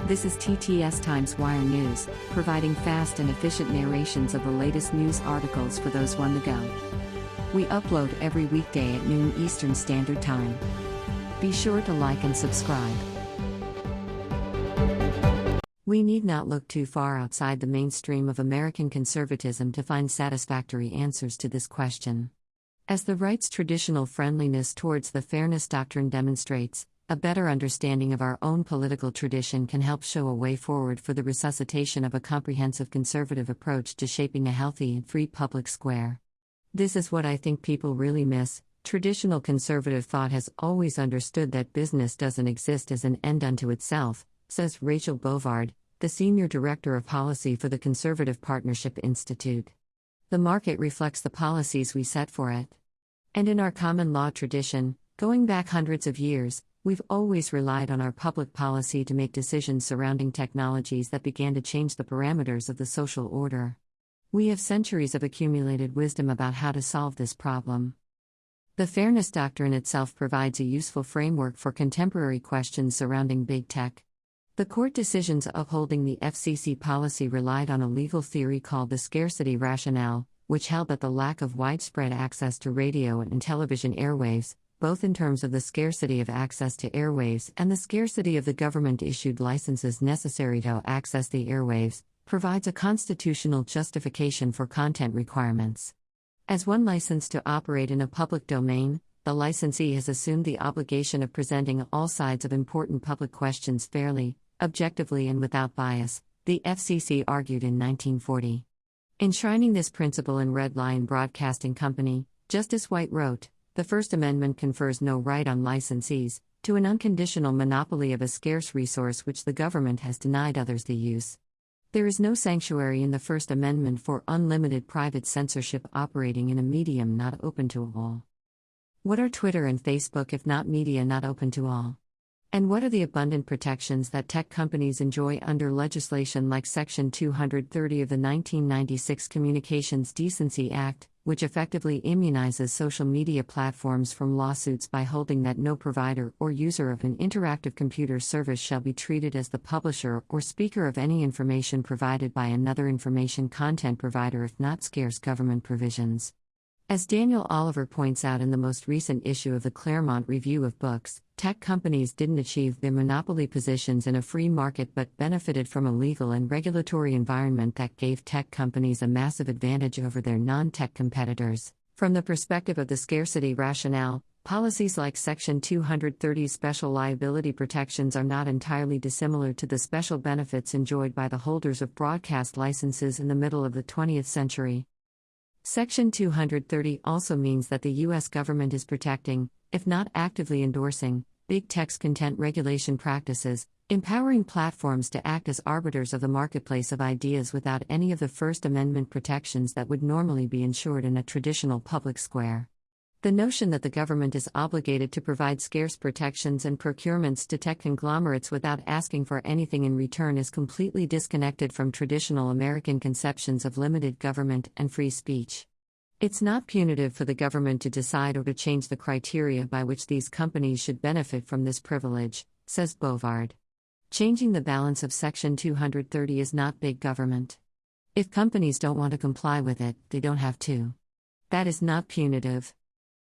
This is TTS Times Wire News, providing fast and efficient narrations of the latest news articles for those on the go. We upload every weekday at noon Eastern Standard Time. Be sure to like and subscribe. We need not look too far outside the mainstream of American conservatism to find satisfactory answers to this question. As the right's traditional friendliness towards the fairness doctrine demonstrates, a better understanding of our own political tradition can help show a way forward for the resuscitation of a comprehensive conservative approach to shaping a healthy and free public square. This is what I think people really miss. Traditional conservative thought has always understood that business doesn't exist as an end unto itself, says Rachel Bovard, the Senior Director of Policy for the Conservative Partnership Institute. The market reflects the policies we set for it. And in our common law tradition, going back hundreds of years, we've always relied on our public policy to make decisions surrounding technologies that began to change the parameters of the social order. We have centuries of accumulated wisdom about how to solve this problem. The fairness doctrine itself provides a useful framework for contemporary questions surrounding big tech. The court decisions upholding the FCC policy relied on a legal theory called the scarcity rationale, which held that the lack of widespread access to radio and television airwaves, both in terms of the scarcity of access to airwaves and the scarcity of the government-issued licenses necessary to access the airwaves, provides a constitutional justification for content requirements. As one licensed to operate in a public domain, the licensee has assumed the obligation of presenting all sides of important public questions fairly, objectively and without bias, the FCC argued in 1940. Enshrining this principle in Red Lion Broadcasting Company, Justice White wrote, "The First Amendment confers no right on licensees to an unconditional monopoly of a scarce resource which the government has denied others the use. There is no sanctuary in the First Amendment for unlimited private censorship operating in a medium not open to all." What are Twitter and Facebook if not media not open to all? And what are the abundant protections that tech companies enjoy under legislation like Section 230 of the 1996 Communications Decency Act, which effectively immunizes social media platforms from lawsuits by holding that no provider or user of an interactive computer service shall be treated as the publisher or speaker of any information provided by another information content provider if not scarce government provisions? As Daniel Oliver points out in the most recent issue of the Claremont Review of Books, tech companies didn't achieve their monopoly positions in a free market but benefited from a legal and regulatory environment that gave tech companies a massive advantage over their non-tech competitors. From the perspective of the scarcity rationale, policies like Section 230's special liability protections are not entirely dissimilar to the special benefits enjoyed by the holders of broadcast licenses in the middle of the 20th century. Section 230 also means that the U.S. government is protecting, if not actively endorsing, big tech's content regulation practices, empowering platforms to act as arbiters of the marketplace of ideas without any of the First Amendment protections that would normally be ensured in a traditional public square. The notion that the government is obligated to provide scarce protections and procurements to tech conglomerates without asking for anything in return is completely disconnected from traditional American conceptions of limited government and free speech. It's not punitive for the government to decide or to change the criteria by which these companies should benefit from this privilege, says Bovard. Changing the balance of Section 230 is not big government. If companies don't want to comply with it, they don't have to. That is not punitive.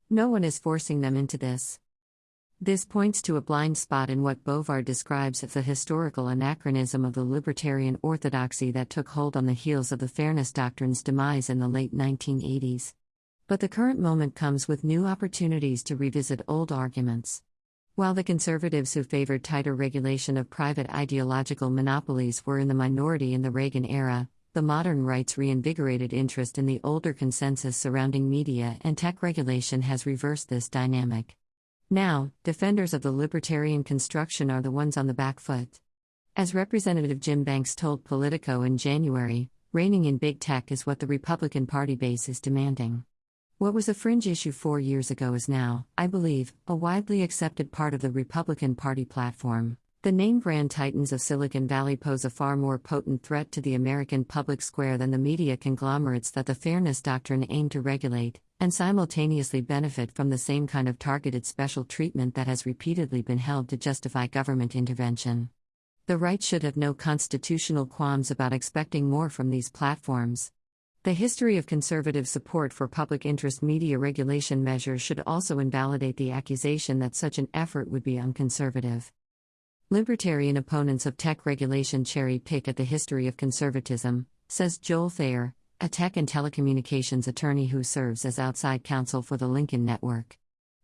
No one is forcing them into this. This points to a blind spot in what Bovard describes as the historical anachronism of the libertarian orthodoxy that took hold on the heels of the fairness doctrine's demise in the late 1980s. But the current moment comes with new opportunities to revisit old arguments. While the conservatives who favored tighter regulation of private ideological monopolies were in the minority in the Reagan era, the modern right's reinvigorated interest in the older consensus surrounding media and tech regulation has reversed this dynamic. Now, defenders of the libertarian construction are the ones on the back foot. As Representative Jim Banks told Politico in January, reining in big tech is what the Republican Party base is demanding. What was a fringe issue 4 years ago is now, I believe, a widely accepted part of the Republican Party platform. The name-brand titans of Silicon Valley pose a far more potent threat to the American public square than the media conglomerates that the fairness doctrine aimed to regulate, and simultaneously benefit from the same kind of targeted special treatment that has repeatedly been held to justify government intervention. The right should have no constitutional qualms about expecting more from these platforms. The history of conservative support for public interest media regulation measures should also invalidate the accusation that such an effort would be unconservative. Libertarian opponents of tech regulation cherry pick at the history of conservatism, says Joel Thayer, a tech and telecommunications attorney who serves as outside counsel for the Lincoln Network.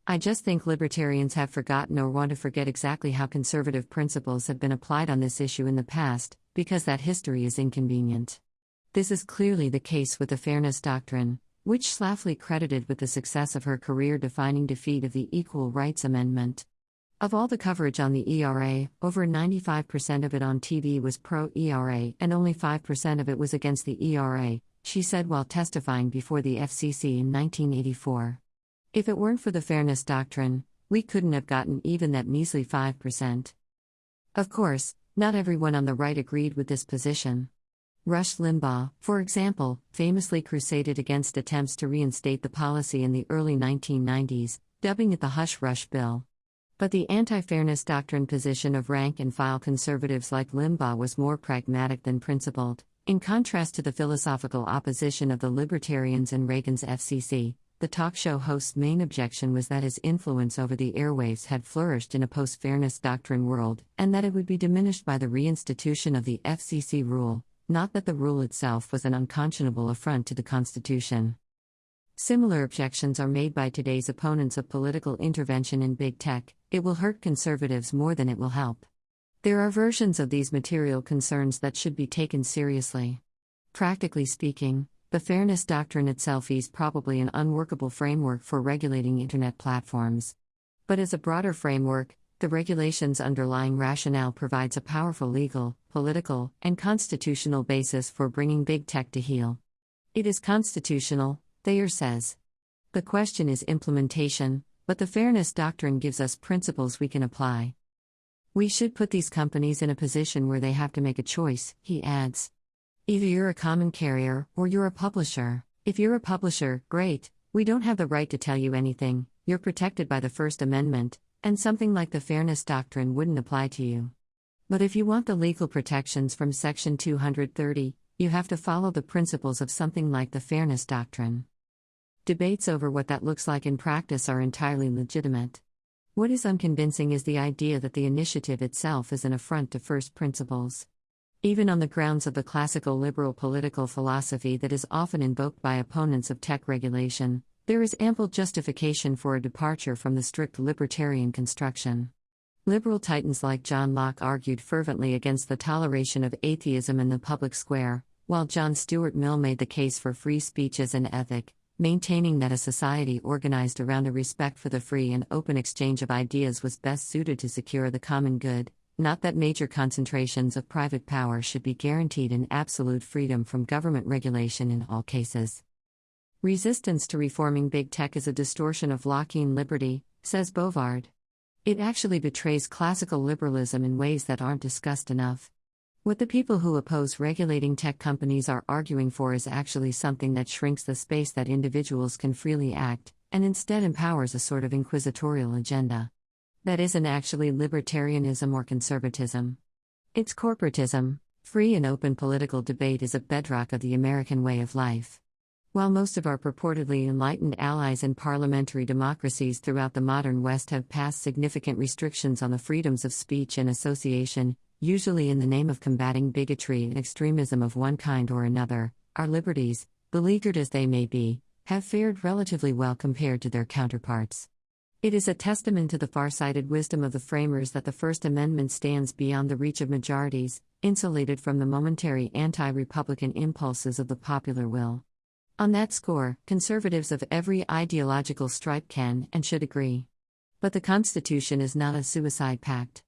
I just think libertarians have forgotten or want to forget exactly how conservative principles have been applied on this issue in the past, because that history is inconvenient. This is clearly the case with the Fairness Doctrine, which Schlafly credited with the success of her career-defining defeat of the Equal Rights Amendment. Of all the coverage on the ERA, over 95% of it on TV was pro-ERA and only 5% of it was against the ERA, she said while testifying before the FCC in 1984. If it weren't for the Fairness Doctrine, we couldn't have gotten even that measly 5%. Of course, not everyone on the right agreed with this position. Rush Limbaugh, for example, famously crusaded against attempts to reinstate the policy in the early 1990s, dubbing it the Hush Rush Bill. But the anti-fairness doctrine position of rank-and-file conservatives like Limbaugh was more pragmatic than principled. In contrast to the philosophical opposition of the libertarians and Reagan's FCC, the talk show host's main objection was that his influence over the airwaves had flourished in a post-fairness doctrine world, and that it would be diminished by the reinstitution of the FCC rule, not that the rule itself was an unconscionable affront to the Constitution. Similar objections are made by today's opponents of political intervention in big tech. It will hurt conservatives more than it will help. There are versions of these material concerns that should be taken seriously. Practically speaking, the Fairness Doctrine itself is probably an unworkable framework for regulating Internet platforms. But as a broader framework, the regulation's underlying rationale provides a powerful legal, political, and constitutional basis for bringing big tech to heel. It is constitutional, Thayer says. The question is implementation, but the Fairness Doctrine gives us principles we can apply. We should put these companies in a position where they have to make a choice, he adds. Either you're a common carrier, or you're a publisher. If you're a publisher, great, we don't have the right to tell you anything, you're protected by the First Amendment, and something like the Fairness Doctrine wouldn't apply to you. But if you want the legal protections from Section 230, you have to follow the principles of something like the Fairness Doctrine. Debates over what that looks like in practice are entirely legitimate. What is unconvincing is the idea that the initiative itself is an affront to first principles. Even on the grounds of the classical liberal political philosophy that is often invoked by opponents of tech regulation, there is ample justification for a departure from the strict libertarian construction. Liberal titans like John Locke argued fervently against the toleration of atheism in the public square, while John Stuart Mill made the case for free speech as an ethic, maintaining that a society organized around a respect for the free and open exchange of ideas was best suited to secure the common good, not that major concentrations of private power should be guaranteed an absolute freedom from government regulation in all cases. Resistance to reforming big tech is a distortion of Lockean liberty, says Bovard. It actually betrays classical liberalism in ways that aren't discussed enough. What the people who oppose regulating tech companies are arguing for is actually something that shrinks the space that individuals can freely act, and instead empowers a sort of inquisitorial agenda. That isn't actually libertarianism or conservatism. It's corporatism. Free and open political debate is a bedrock of the American way of life. While most of our purportedly enlightened allies in parliamentary democracies throughout the modern West have passed significant restrictions on the freedoms of speech and association, usually in the name of combating bigotry and extremism of one kind or another, our liberties, beleaguered as they may be, have fared relatively well compared to their counterparts. It is a testament to the far-sighted wisdom of the framers that the First Amendment stands beyond the reach of majorities, insulated from the momentary anti-republican impulses of the popular will. On that score, conservatives of every ideological stripe can and should agree. But the Constitution is not a suicide pact.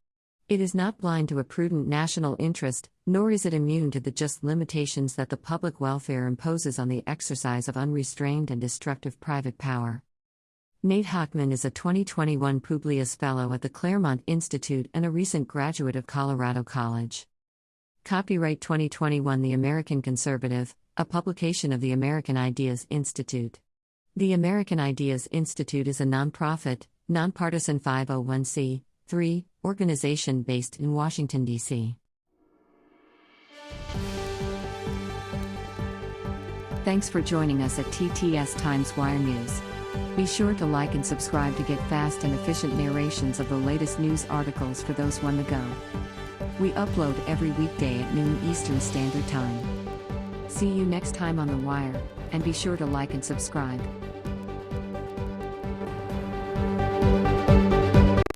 It is not blind to a prudent national interest, nor is it immune to the just limitations that the public welfare imposes on the exercise of unrestrained and destructive private power. Nate Hochman is a 2021 Publius Fellow at the Claremont Institute and a recent graduate of Colorado College. Copyright 2021 The American Conservative, a publication of the American Ideas Institute. The American Ideas Institute is a nonprofit, nonpartisan 501(c)(3) organization based in Washington, D.C. Thanks for joining us at TTS Times Wire News. Be sure to like and subscribe to get fast and efficient narrations of the latest news articles for those on the go. We upload every weekday at noon Eastern Standard Time. See you next time on The Wire, and be sure to like and subscribe.